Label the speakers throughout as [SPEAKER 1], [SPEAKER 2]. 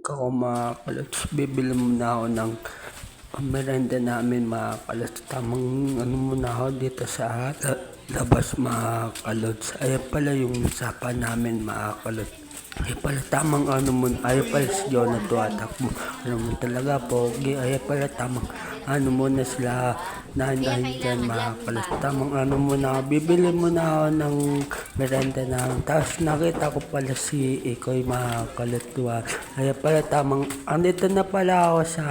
[SPEAKER 1] Ako mga kalots, bibili muna ako ng merenda namin mga kalots. Tamang ano muna ako dito sa labas mga kalots. Ayan pala yung usapan namin mga kalots. Ayan pala tamang ano mo, ayan pala si Jonathan atak mo. Ano mo talaga pogi, ayan pala tamang ano mo na sila nanay dyan mga kalots. Tamang ano mo na, bibili mo na ako ng merenda namin. Tapos nakita ko pala si Ikoy mga kalots. Ayan pala tamang, andito na pala ako sa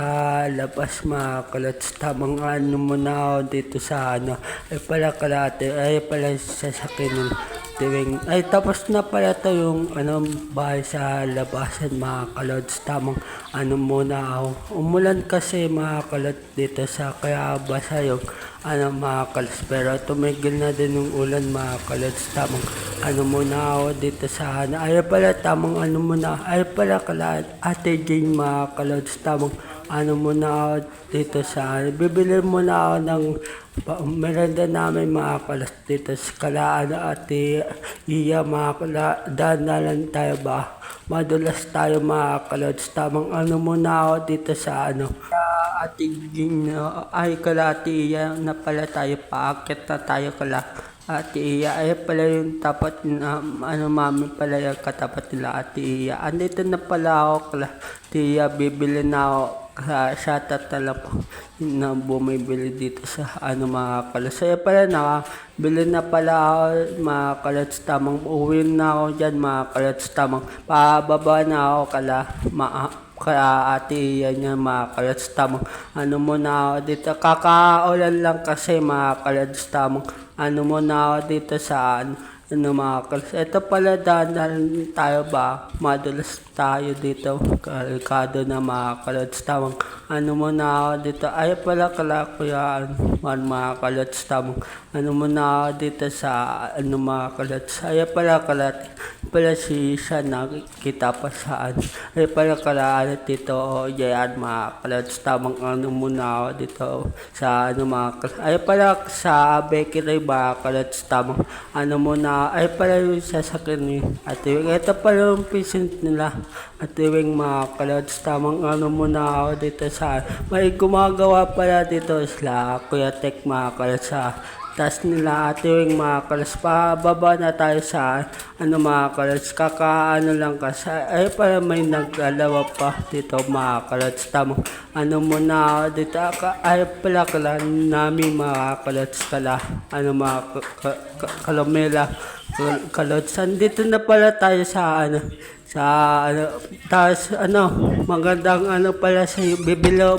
[SPEAKER 1] labas mga kalots. Tamang ano mo na ako dito sa ano. Ayan pala kalate, ayan pala sasakyan tuwing ay tapos na pala to yung ano bahay sa labasan mga kalods. Tamang ano muna ako, umulan kasi mga kalods dito sa kaya basa yung ano mga kalods, pero tumigil na din yung ulan mga kalods. Tamang ano muna ako dito sa ano, ay pala tamang ano muna, ay pala kala ate Jane mga kalods. Tamang ano muna ako dito sa ano, bibili muna ako ng merenda namin mga kalas dito sa kalaan ate Iya mga kala. Daan tayo ba? Madulas tayo mga kalods. Tamang ano muna ako dito sa ano. Ate Ging ay kala ate Iya na pala tayo. Paakit na tayo kala ate Iya. Ay pala yung tapat na ano mami pala yung katapat nila ate Iya. Andito na pala ako kala ate Iya. Bibili na ako. Sa tatala po na bumibili dito sa ano mga kalos. Kaya pala nakabili na pala ako mga kalots. Tamang uwi na ako dyan mga kalots. Tamang pababa na ako kaya ate yan yan mga kalots. Tamang ano muna ako dito. Kakaulan lang kasi mga kalots. Tamang ano muna ako dito sa ano mga kalots. Ito pala dahan tayo ba? Madulas tayo dito. Kalikado na mga kalots. Tamang ano muna ako dito. Ay pala kuya mga kalots. Tamang ano muna ako dito sa ano mga kalots. Ay pala si siya nakikita pa saan. Ay pala dito yan mga kalots. Tamang ano muna ako dito sa ano mga kalots. Ay pala sa bakery mga kalots. Tamang ano muna, ay pala yung sasakyan ni Ate Wing. Ito pala yung patient nila Ate Wing mga kalods. Tamang ano muna ako dito sa may gumagawa pala dito sila Kuya Tek mga kalods sa taas nila Ate Wing mga kalods. Pababa na tayo sa ano mga kalods. Kakaano lang kasi ay pala may naglalawa pa dito mga kalods. Tamang ano muna ako dito ay pala namin mga kalods kala ano mga kalomela kalods. Dito na pala tayo sa ano tapos ano magandang ano pala sa bibilo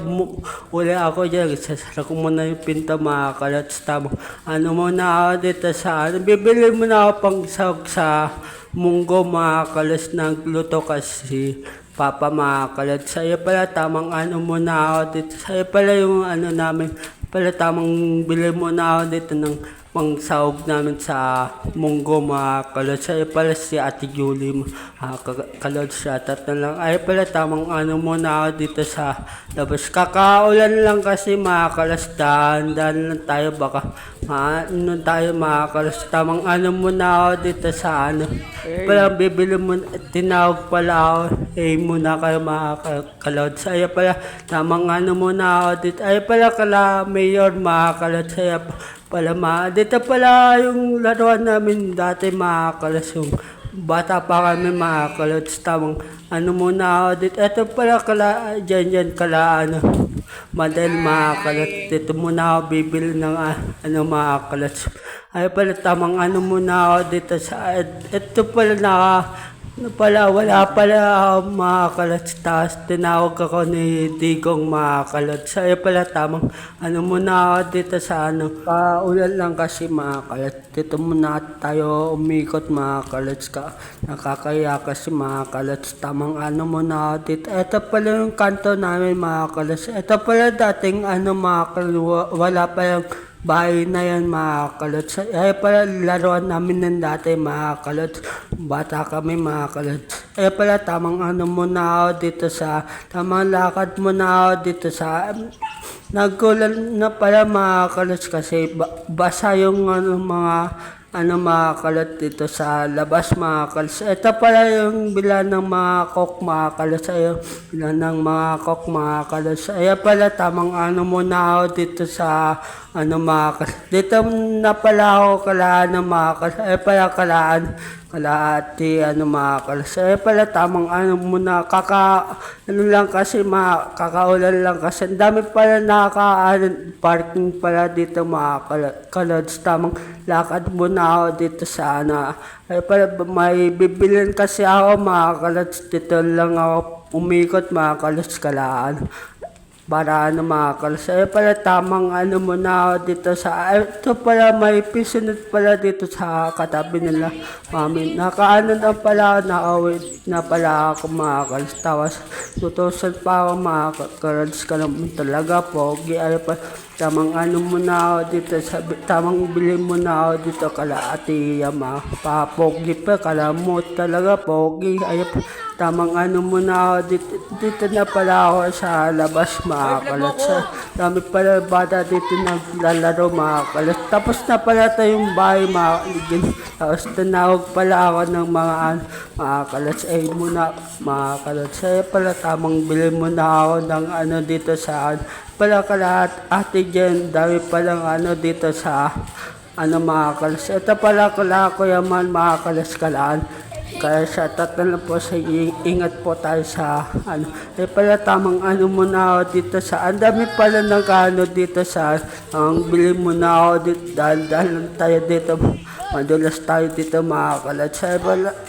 [SPEAKER 1] uli ako dyan. Sasara ko muna yung pinto mga kalods. Tamang ano muna ako dito sa ano, bibili muna ako pang sahog sa munggo mga kalods. Nagluto kasi Papa mga kalods. Sa'yo pala tamang ano muna ako dito. Sa'yo pala yung ano namin pala tamang bili muna ako dito ng pang sahog namin sa munggo mga kalods. Ay pala si Ate Julie kalods. Shatat na lang. Ay pala tamang ano muna ako dito sa labas. Kakaulan lang kasi mga kalods. Dahan lang tayo baka ano tayo mga kalods. Tamang ano muna ako dito sa ano. Pala bibili mo, tinawag pala ako. Muna kayo mga kalods. Ay pala tamang ano muna ako dito. Ay pala mayor mga kalods. Ay pala dito pala yung laruan namin dati mga kalods. Yung bata pa kami mga kalods. Tamang ano muna ako dito. Ito pala dyan ano madal mga kalods. Dito muna ako bibili ng ano mga kalods. Ay pala tamang ano muna ako dito sa ito pala wala pala mga kalods. Tapos tinawag ako ni Digong mga kalods. Ay pala tamang ano muna ako dito sa ano. Paulan lang kasi mga kalods. Dito muna tayo umikot mga kalods. Nakakaya kasi mga kalods. Tamang ano muna ako dito. Ito pala yung kanto namin mga kalods. Ito pala dating ano mga kalods. Wala pa yung bahay na yan mga kalods. Ay pala laruan namin ng dati mga kalods. Bata kami mga kalods. Ay pala tamang ano muna ako dito sa tamang lakad muna ako dito sa nagulan na pala mga kalods kasi basa yung ano mga mga kalat dito sa labas mga kalas. Ito pala yung bilan ng mga kok mga kalas. Ayun, bilan ng mga kok mga kalas. Ayan pala tamang muna ako dito sa mga kalas. Dito na pala ako kalaan ng mga kalas. Ayan pala kalaati mga kalas. Ayan pala tamang muna lang kasi kakaulan lang kasi ang dami pala parking pala dito mga kalads. Tamang lakad muna ako dito sa ay pala may bibilin kasi ako mga kalads. Dito lang ako umikot mga kalads kalaan para mga kalas. Ay pala tamang muna ako dito sa ito pala may pisunod pala dito sa katabi nila mami. Na pala ako nakawit na pala ako mga kalas. Tawas 2,000 pa ako mga kalas ka naman talaga pogi. Ay pa tamang muna ako dito sa tamang bili muna ako dito kala ate mga papogi pa kalamot talaga pogi. Ay tamang muna ako dito na pala ako sa labas mga kalat. Dami pala bata dito naglalaro mga kalat. Tapos na pala tayong bahay mga kaligin. Tapos tinawag pala ako ng mga kalat. Ay muna mga kalat. Saya pala tamang bili muna ako ng dito sa pala kalat ate dyan. Dami palang dito sa mga kalas. Ito pala kala ko yaman mga kalas kalaan. Kaya sa tatlo po sa ingat po tayo sa Eh pala tamang muna ako dito sa ang dami pala dito sa bili muna ako dito dahil tayo dito madulas tayo dito mga kalat. Sa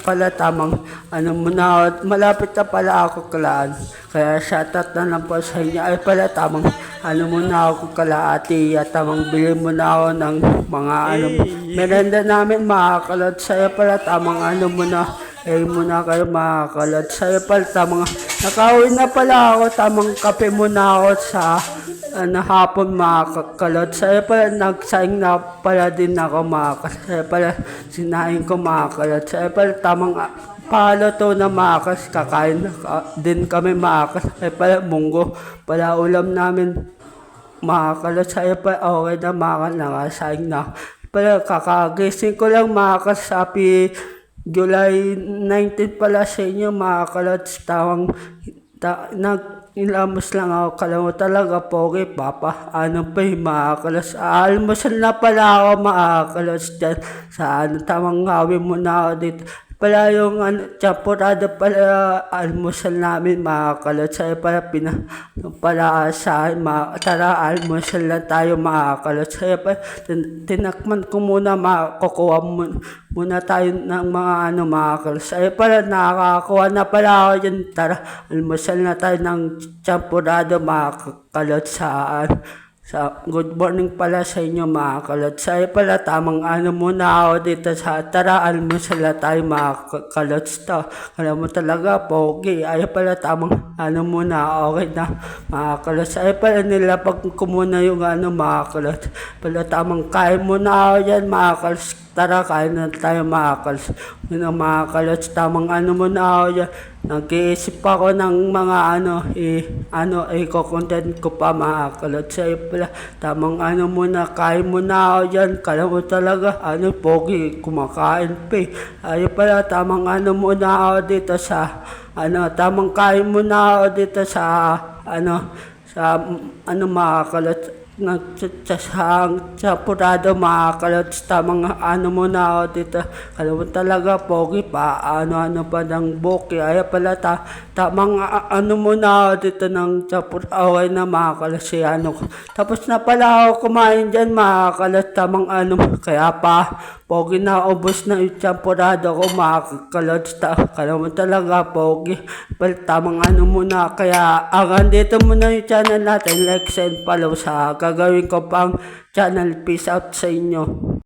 [SPEAKER 1] pala tamang muna ako malapit na pala ako kalaan. Kaya sa tatlo po sa inyo ay pala tamang muna ako kalaati at tamang bili muna ako ng mga merenda namin mga kalat. Saya pala tamang muna muna kayo mga kalat. Saya pala tamang nakauwi na pala ako tamang kape muna ako sa hapon mga kalat. Saya pala nagsaing na pala din ako mga kalat. Saya pala sinaing ko mga kalat. Saya pala tamang palo to na makas kakain din kami makas ay pala munggo pala ulam namin makalas. Ay pa okay na makas nangasaing na pala kakagising ko lang makas happy July 19 pala sa inyo makakalats. Tawang ilamos lang ako kalamo talaga pogi papa pa yung makakalas. Almusal na pala ako makakalas dyan sa tamang gawin muna ako dito pala yung champurado pala almusal namin mga kalat. Saya pala pala sa tara almusal lang tayo mga kalat. Saya pala tinakman ko muna makukuha muna tayo ng mga mga kalat. Saya pala nakakakuha na pala ako dyan. Tara almusal na tayo ng champurado mga kalat good morning pala sa inyo mga kalat. Saya pala tamang muna ako dito sa tara almusal na tayo mga kalat. Alam mo talaga pogi. Ay pala tamang muna okay na mga kalat. Saya pala nilapag ko muna yung mga kalat. Pala tamang kain muna ako yan mga kalat. Tara kain na tayo mga kalat. Mga kalat tamang muna ako yan. Nag-iisip ako ng mga i-content ko pa mga kalat. Sa'yo pala, tamang muna, kain muna ako dyan. Kala mo talaga, pogi, kumakain pa Ayaw pala, tamang muna ako dito sa, tamang kain muna ako dito sa, mga kalat. Sa purado mga kalat. Tamang muna ako dito. Alam mo talaga pogi pa pa ng buki. Ay pala tamang muna ako dito ng chapur away na mga kalat si tapos na pala ako kumain dyan mga kalat. Tamang kaya pa pogi na ubos na yung champurado ko mga kalat. Alam mo talaga pogi pala tamang muna. Kaya dito muna yung channel natin. Like and follow sa gagawin ko pang channel. Peace out sa inyo.